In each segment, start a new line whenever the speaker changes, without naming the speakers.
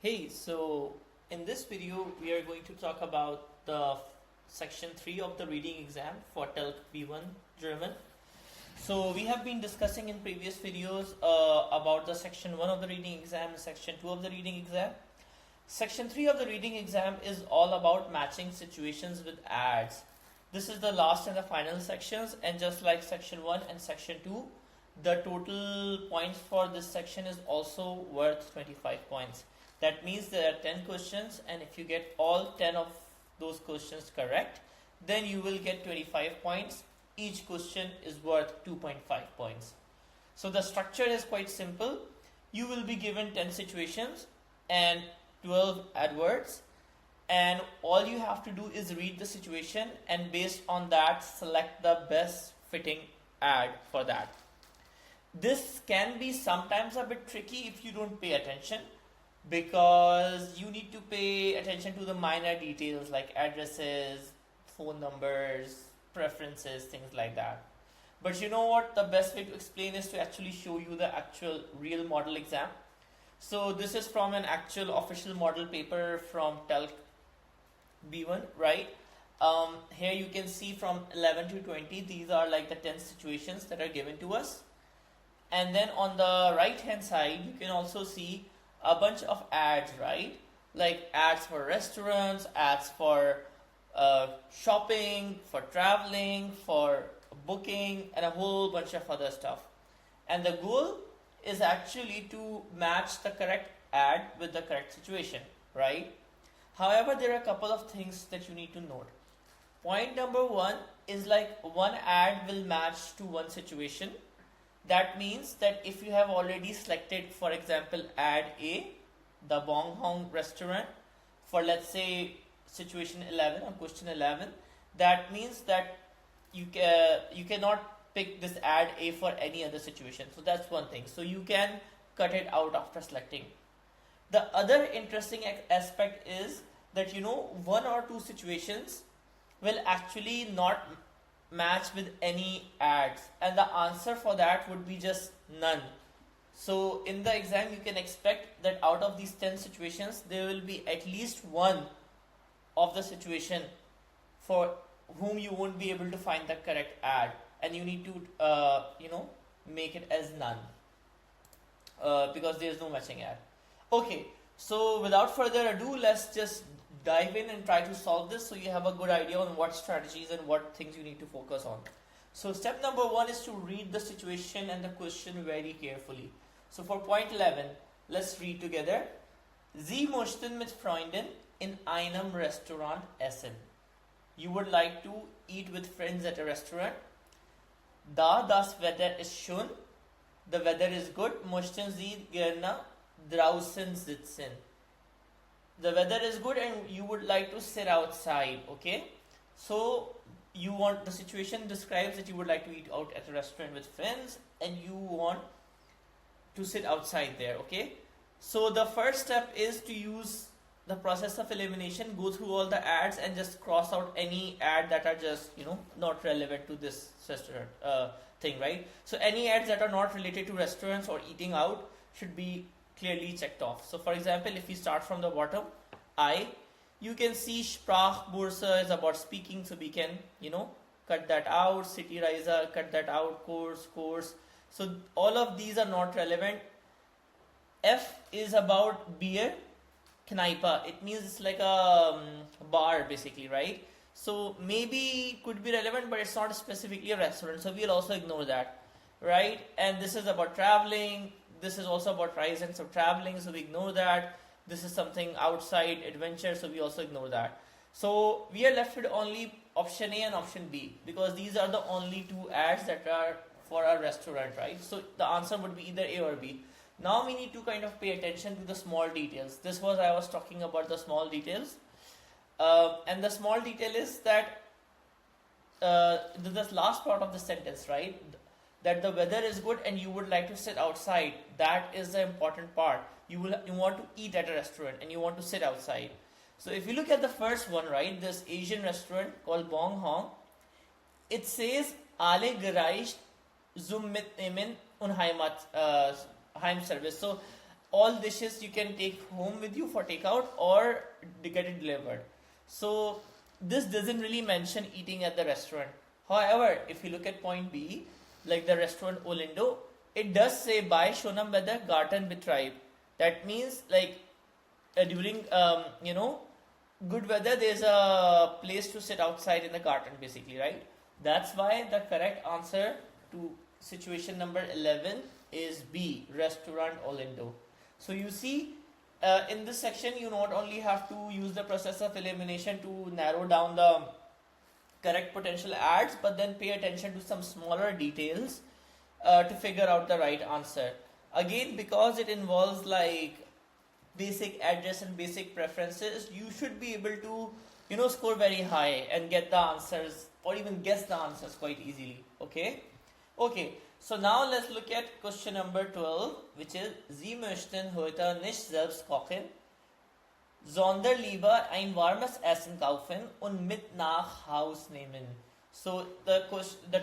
Hey, so in this video we are going to talk about the section 3 of the reading exam for TELC B1 German. So we have been discussing in previous videos about the section 1 of the reading exam and section 2 of the reading exam. Section 3 of the reading exam is all about matching situations with ads. This is the last and the final sections, and just like section 1 and section 2, the total points for this section is also worth 25 points. That means there are 10 questions, and if you get all 10 of those questions correct, then you will get 25 points. Each question is worth 2.5 points. So the structure is quite simple. You will be given 10 situations and 12 adverts, and all you have to do is read the situation and based on that select the best fitting ad for that. This can be sometimes a bit tricky if you don't pay attention, because you need to pay attention to the minor details like addresses, phone numbers, preferences, things like that. But you know what, the best way to explain is to actually show you the actual real model exam. So this is from an actual official model paper from TELC B1, right? Here you can see from 11 to 20, these are like the 10 situations that are given to us. And then on the right hand side, you can also see a bunch of ads, right? Like ads for restaurants, ads for shopping, for traveling, for booking, and a whole bunch of other stuff. And the goal is actually to match the correct ad with the correct situation, right? However, there are a couple of things that you need to note. Point number one is like one ad will match to one situation. That means that if you have already selected, for example, ad A, the Bong Hong restaurant, for let's say situation 11 or question 11, that means that you cannot pick this ad A for any other situation. So that's one thing. So you can cut it out after selecting. The other interesting aspect is that one or two situations will actually not match with any ads, and the answer for that would be just none. So in the exam you can expect that out of these 10 situations there will be at least one of the situation for whom you won't be able to find the correct ad, and you need to make it as none because there is no matching ad. Okay, so without further ado, let's just dive in and try to solve this so you have a good idea on what strategies and what things you need to focus on. So step number one is to read the situation and the question very carefully. So for point 11, let's read together. Sie möchten mit Freunden in einem Restaurant essen. You would like to eat with friends at a restaurant. Da das Wetter ist schön. The weather is good. Möchten Sie gerne draußen sitzen. The weather is good and you would like to sit outside, okay? So the situation describes that you would like to eat out at a restaurant with friends and you want to sit outside there, okay? So the first step is to use the process of elimination, go through all the ads and just cross out any ad that are just, not relevant to this restaurant thing, right? So any ads that are not related to restaurants or eating out should be clearly checked off. So for example, if we start from the bottom, you can see Sprachbörse is about speaking, so we can cut that out. City Riser, cut that out. Course. So all of these are not relevant. F is about beer. Kneipe, it means it's like a bar basically, right? So maybe it could be relevant, but it's not specifically a restaurant, so we'll also ignore that, right? And this is about traveling. This is also about reasons of traveling, so we ignore that. This is something outside adventure, so we also ignore that. So we are left with only option A and option B, because these are the only two ads that are for a restaurant, right? So the answer would be either A or B. Now we need to kind of pay attention to the small details. I was talking about the small details. And the small detail is that this last part of the sentence, right? That the weather is good and you would like to sit outside. That is the important part. You want to eat at a restaurant and you want to sit outside. So if you look at the first one, right, this Asian restaurant called Bong Hong, it says alle gereist zum Mitnehmen und Heim service. So all dishes you can take home with you for takeout or get it delivered. So this doesn't really mention eating at the restaurant. However, if you look at point B, like the restaurant Olindo, it does say by Shonam weather garden betribe. That means like during good weather, there's a place to sit outside in the garden, basically, right? That's why the correct answer to situation number 11 is B, restaurant Olindo. So you see, in this section, you not only have to use the process of elimination to narrow down the correct potential ads, but then pay attention to some smaller details to figure out the right answer. Again, because it involves like basic address and basic preferences, you should be able to score very high and get the answers or even guess the answers quite easily. Okay, so now let's look at question number 12, which is Sie möchten heute nicht selbst kochen, sondern lieber ein warmes Essen kaufen und mit nach Haus nehmen. So the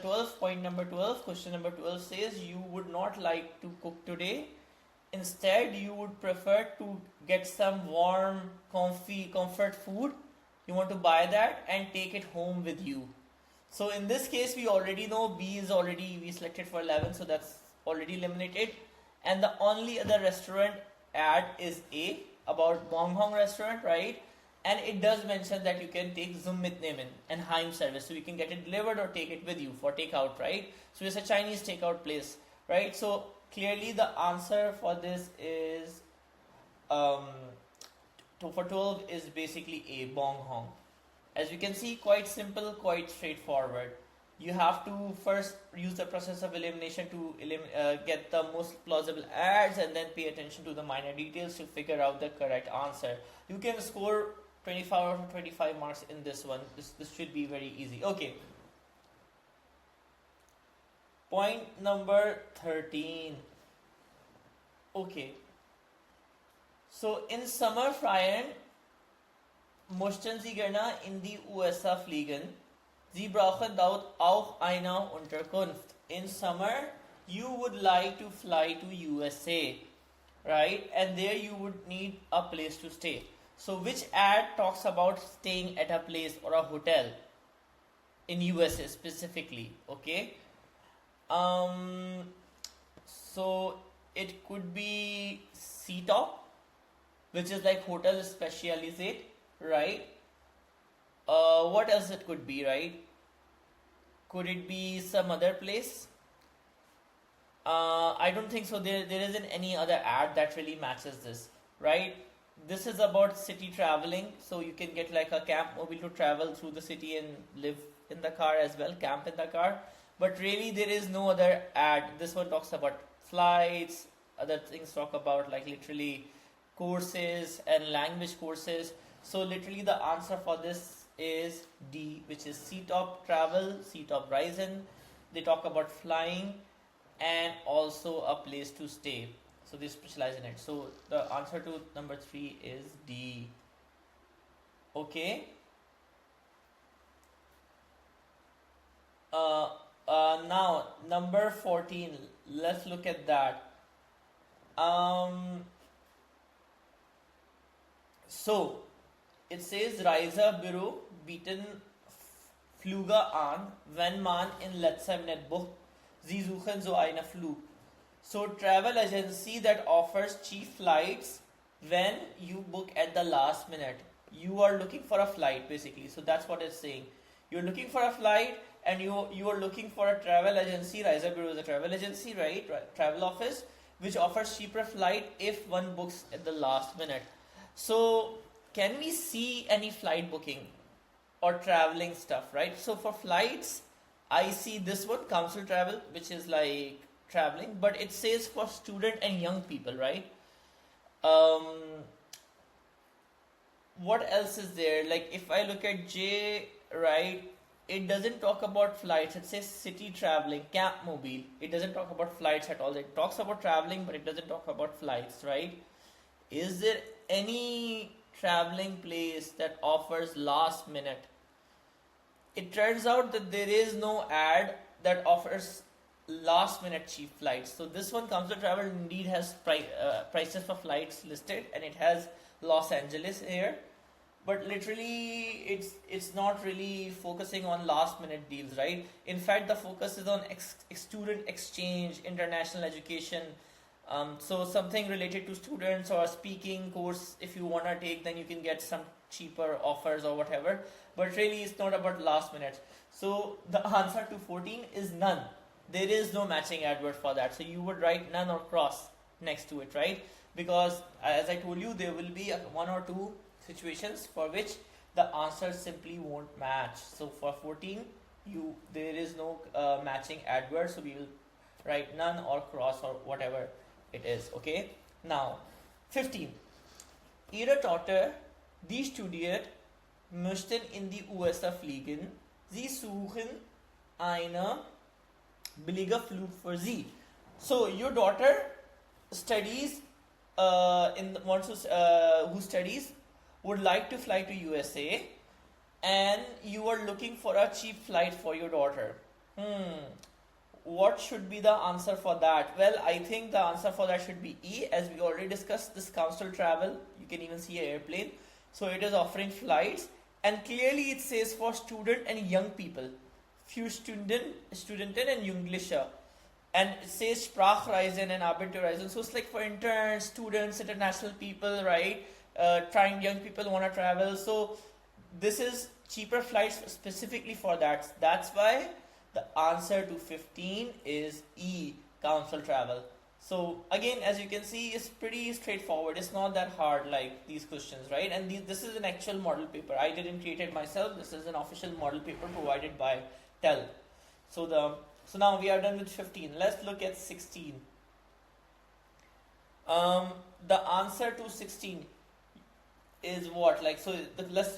12 point number 12, question number 12 says you would not like to cook today. Instead, you would prefer to get some warm, comfy, comfort food. You want to buy that and take it home with you. So in this case, we already know B is already, we selected for 11, so that's already eliminated. And the only other restaurant ad is A, about Bong Hong restaurant, right? And it does mention that you can take Zum mitnehmen and Heim service. So you can get it delivered or take it with you for takeout, right? So it's a Chinese takeout place, right? So clearly the answer for this is, for 12 is basically A, Bong Hong. As you can see, quite simple, quite straightforward. You have to first use the process of elimination to get the most plausible ads and then pay attention to the minor details to figure out the correct answer. You can score 25 out of 25 marks in this one. This should be very easy. Okay. Point number 13. Okay. So in Sommerferien möchten Sie gerne in die USA fliegen. Sie brauchen dort auch eine Unterkunft. In summer, you would like to fly to USA, right? And there you would need a place to stay. So which ad talks about staying at a place or a hotel in USA specifically? Okay. So it could be C-Top, which is like hotel specialisé, right? What else it could be, right? Could it be some other place? I don't think so. There isn't any other ad that really matches this, right? This is about city traveling, so you can get like a camp mobile to travel through the city and live in the car as well, camp in the car. But really there is no other ad. This one talks about flights, other things talk about like literally courses and language courses. So literally the answer for this is D, which is C-Top travel, C-Top Ryzen. They talk about flying and also a place to stay. So they specialize in it. So the answer to number 3 is D. Okay. Now number 14. Let's look at that. So it says Reisebüro bieten Flüge an, wenn man in letzter Minute bucht. Sie suchen so einen Flug. So travel agency that offers cheap flights when you book at the last minute. You are looking for a flight basically. So that's what it's saying. You're looking for a flight and you are looking for a travel agency. Reisebüro is a travel agency, right? Travel office which offers cheaper flight if one books at the last minute. So can we see any flight booking or traveling stuff, right? So for flights, I see this one, council travel, which is like traveling, but it says for student and young people, right? What else is there? Like if I look at J, right, it doesn't talk about flights. It says city traveling, camp mobile. It doesn't talk about flights at all. It talks about traveling, but it doesn't talk about flights, right? Is there any traveling place that offers last minute? It turns out that there is no ad that offers last minute cheap flights. So this one, Council Travel indeed has prices for flights listed, and it has Los Angeles here, but literally it's not really focusing on last minute deals, right? In fact, the focus is on student exchange, international education. So something related to students or a speaking course, if you want to take, then you can get some cheaper offers or whatever, but really it's not about last minute. So the answer to 14 is none. There is no matching advert for that, so you would write none or cross next to it, right? Because as I told you, there will be one or two situations for which the answer simply won't match. So for 14, there is no matching advert, so we will write none or cross or whatever it is. Okay, now 15. Ihre Tochter, die studiert, möchten in die USA fliegen. Sie suchen eine billige Flug für sie. So your daughter studies who studies would like to fly to USA, and you are looking for a cheap flight for your daughter. What should be the answer for that? Well, I think the answer for that should be E, as we already discussed. This Council Travel, you can even see an airplane, so it is offering flights, and clearly it says for student and young people, für Studenten and Jugendliche, and it says Sprachreisen and Abenteuerreisen, so it's like for interns, students, international people, right? Trying young people want to travel, so this is cheaper flights specifically for that. That's why the answer to 15 is E, Council Travel. So again, as you can see, it's pretty straightforward. It's not that hard like these questions, right? And this is an actual model paper. I didn't create it myself. This is an official model paper provided by TEL. So now we are done with 15. Let's look at 16. The answer to 16 is what? Let's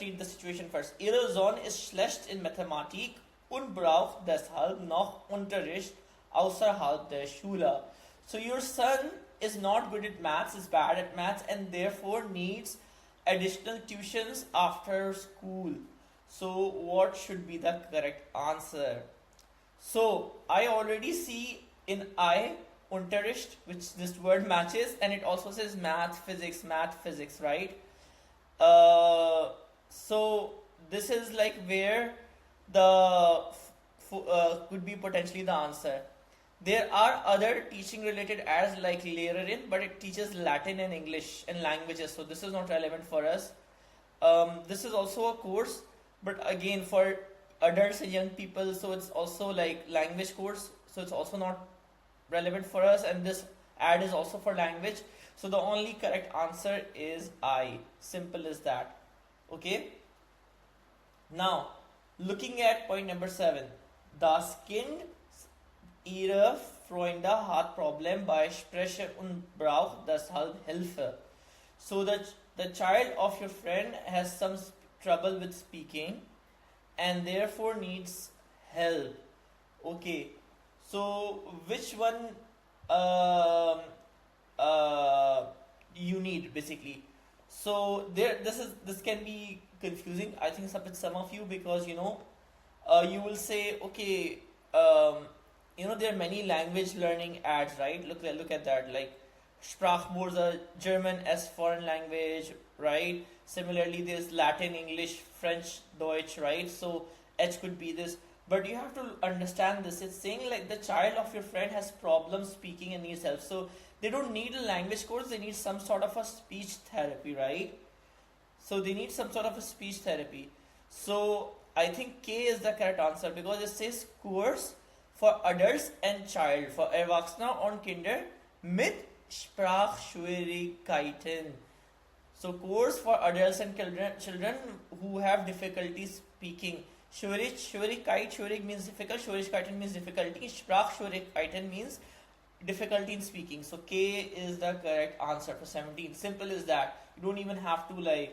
read the situation first. Ihre Sohn ist schlecht in Mathematik und braucht deshalb noch Unterricht außerhalb der Schule. So your son is not good at maths, is bad at maths, and therefore needs additional tuitions after school. So what should be the correct answer? So I already see in I, Unterricht, which this word matches, and it also says math, physics, right? So this is like where the could be potentially the answer. There are other teaching related ads like Lehrerin, but it teaches Latin and English and languages, so this is not relevant for us. This is also a course, but again for adults and young people, so it's also like language course, so it's also not relevant for us, and this ad is also for language. So the only correct answer is I. Simple as that. Okay. Now, looking at point number 7. Das Kind ihrer Freunde hat Problem bei Sprechen und braucht deshalb Hilfe. So the child of your friend has some trouble with speaking and therefore needs help. Okay. So which one you need basically? So this can be confusing, I think, some of you, because you will say, okay, there are many language learning ads, right? Look at that, like Sprachkurse, German as foreign language, right? Similarly, there's Latin, English, French, Deutsch, right? So H could be this, but you have to understand this. It's saying like the child of your friend has problems speaking and needs help. So they don't need a language course, they need some sort of a speech therapy, right? So they need some sort of a speech therapy. So I think K is the correct answer, because it says Kurs for adults and child, for Erwachsene und Kinder mit Sprachschwierigkeiten. So course for adults and children who have difficulty speaking. Schwierig means difficult, Schwierigkeiten means difficulty, Sprachschwierigkeiten means difficulty in speaking. So K is the correct answer for 17. Simple as that. You don't even have to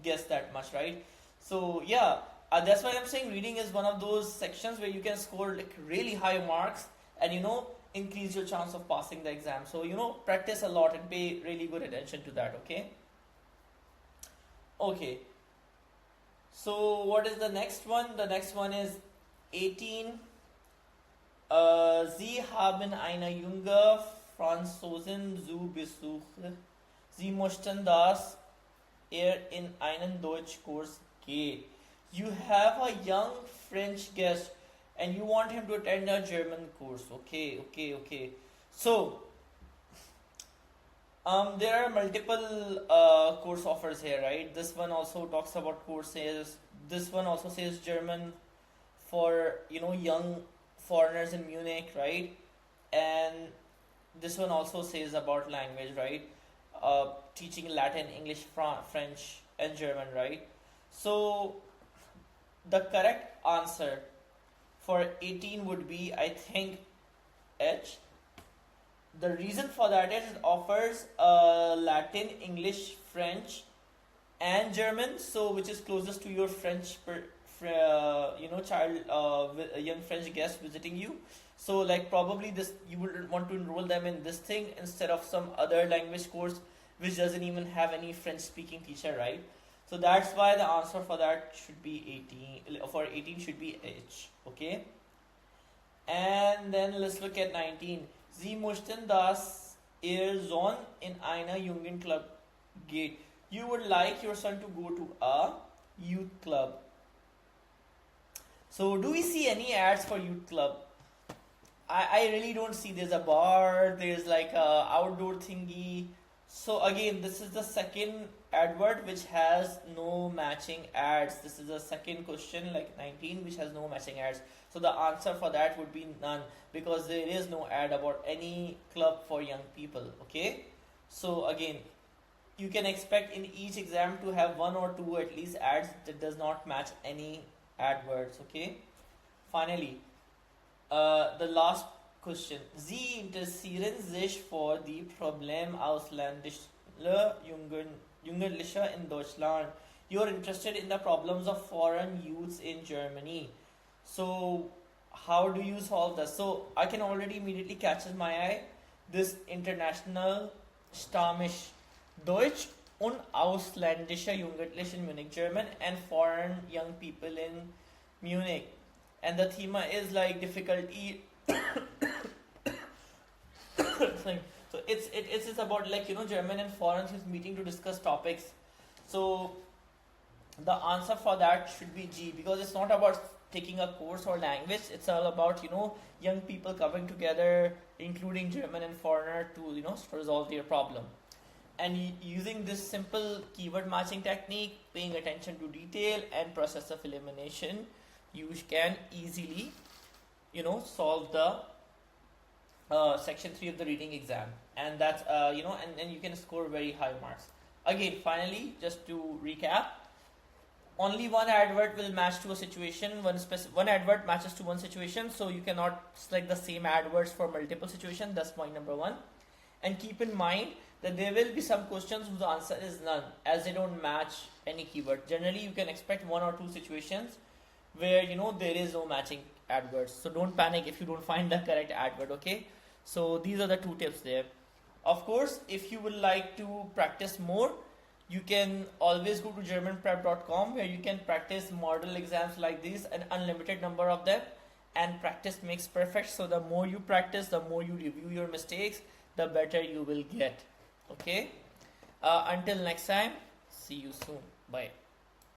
guess that much, right? So yeah, that's why I'm saying reading is one of those sections where you can score like really high marks and increase your chance of passing the exam. So practice a lot and pay really good attention to that. Okay. So what is the next one? The next one is 18. Sie haben eine junge Franzosin zu Besuch. Sie möchten, dass in einen Deutschkurs geht. You have a young French guest and you want him to attend a German course. Okay. So, there are multiple course offers here, right? This one also talks about courses. This one also says German for young foreigners in Munich, right? And this one also says about language, right? Teaching Latin, English, French, and German, right? So the correct answer for 18 would be, I think, H. The reason for that is it offers Latin, English, French, and German, so which is closest to your French child, with a young French guest visiting you. So like probably this you would want to enroll them in this thing instead of some other language course which doesn't even have any French speaking teacher, right? So that's why the answer for that should be 18. For 18 should be H. Okay. And then let's look at 19. Sie möchten, dass ihr Sohn in einer Jugendclub geht. You would like your son to go to a youth club. So do we see any ads for youth club? I really don't see. There's a bar, there's like a outdoor thingy. So again, this is the second advert which has no matching ads. This is the second question, like 19, which has no matching ads. So the answer for that would be none, because there is no ad about any club for young people. Okay, so again, you can expect in each exam to have one or two at least ads that does not match any adverts. Okay, finally, the last question. Sie interessieren sich für die Problem ausländischer Jugendlicher in Deutschland. You're interested in the problems of foreign youths in Germany. So how do you solve this? So I can already immediately catches my eye. This international Stamisch Deutsch und ausländische Jugendliche in Munich, German and foreign young people in Munich. And the theme is like difficulty. So it's about like German and foreigners who's meeting to discuss topics. So the answer for that should be G, because it's not about taking a course or language. It's all about young people coming together, including German and foreigner, to resolve their problem. And using this simple keyword matching technique, paying attention to detail and process of elimination, you can easily solve the section 3 of the reading exam, and that's and you can score very high marks. Again, finally, just to recap, only one advert will match to a situation. One advert matches to one situation, so you cannot select the same adverts for multiple situations. That's point number 1. And keep in mind that there will be some questions whose answer is none, as they don't match any keyword. Generally, you can expect 1 or 2 situations where there is no matching adverts. So don't panic if you don't find the correct advert. Okay, so these are the 2 tips there. Of course, if you would like to practice more, you can always go to germanprep.com, where you can practice model exams like this, an unlimited number of them, and practice makes perfect. So the more you practice, the more you review your mistakes, the better you will get. Okay, until next time, see you soon. Bye.